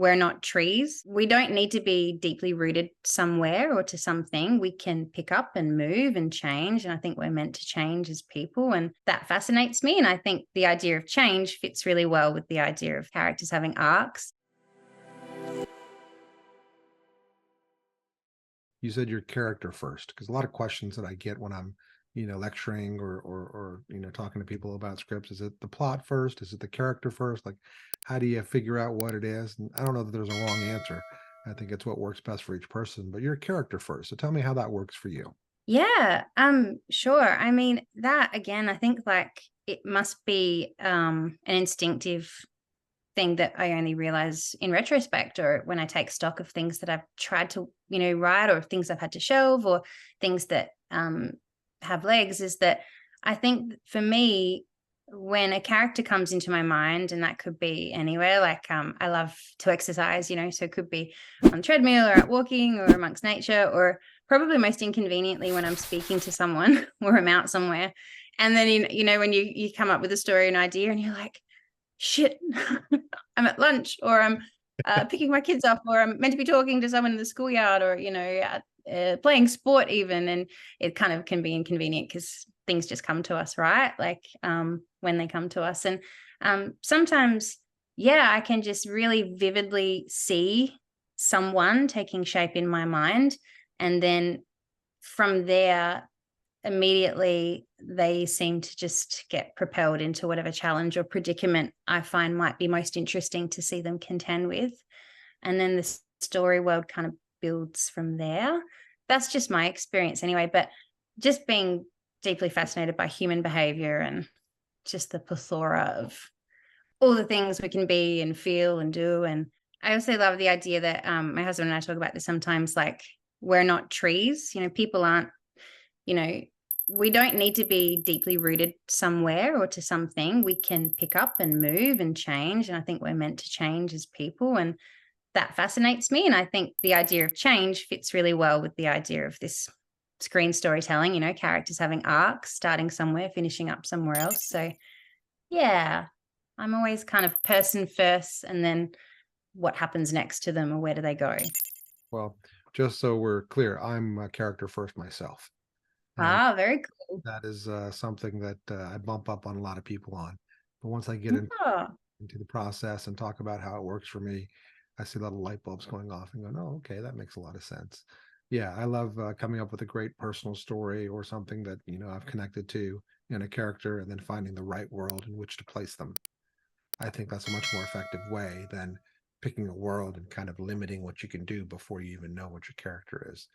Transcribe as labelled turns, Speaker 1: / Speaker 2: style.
Speaker 1: we're not trees. We don't need to be deeply rooted somewhere or to something. We can pick up and move and change. And I think we're meant to change as people. And that fascinates me. And I think the idea of change fits really well with the idea of characters having arcs.
Speaker 2: You said your character first, because a lot of questions that I get when I'm, lecturing or talking to people about scripts, is it the plot first? Is it the character first? Like, how do you figure out what it is? And I don't know that there's a wrong answer. I think it's what works best for each person, but your character first. So tell me how that works for you.
Speaker 1: Yeah, sure. I mean, that again, I think like it must be an instinctive thing that I only realize in retrospect or when I take stock of things that I've tried to, write or things I've had to shelve or things that have legs is that I think for me, when a character comes into my mind, and that could be anywhere, like I love to exercise, so it could be on the treadmill or out walking or amongst nature, or probably most inconveniently when I'm speaking to someone or I'm out somewhere. And then, when you come up with a story, an idea, and you're like, shit, I'm at lunch or I'm picking my kids up or I'm meant to be talking to someone in the schoolyard or, playing sport even. And it kind of can be inconvenient because things just come to us, right? Like when they come to us. And sometimes, yeah, I can just really vividly see someone taking shape in my mind. And then from there, immediately they seem to just get propelled into whatever challenge or predicament I find might be most interesting to see them contend with. And then the story world kind of builds from there. That's just my experience anyway. But just being deeply fascinated by human behavior and just the plethora of all the things we can be and feel and do. And I also love the idea that my husband and I talk about this sometimes, like we're not trees, people aren't, you know, we don't need to be deeply rooted somewhere or to something. We can pick up and move and change. And I think we're meant to change as people. And that fascinates me. And I think the idea of change fits really well with the idea of this screen storytelling, characters having arcs, starting somewhere, finishing up somewhere else. So, yeah, I'm always kind of person first and then what happens next to them or where do they go?
Speaker 2: Well, just so we're clear, I'm a character first myself. And
Speaker 1: Ah, very cool.
Speaker 2: that is something that I bump up on a lot of people on. But once I get
Speaker 1: Oh,
Speaker 2: into the process and talk about how it works for me, I see a lot of light bulbs going off and going, oh, okay, that makes a lot of sense. Yeah, I love coming up with a great personal story or something that, I've connected to in a character and then finding the right world in which to place them. I think that's a much more effective way than picking a world and kind of limiting what you can do before you even know what your character is.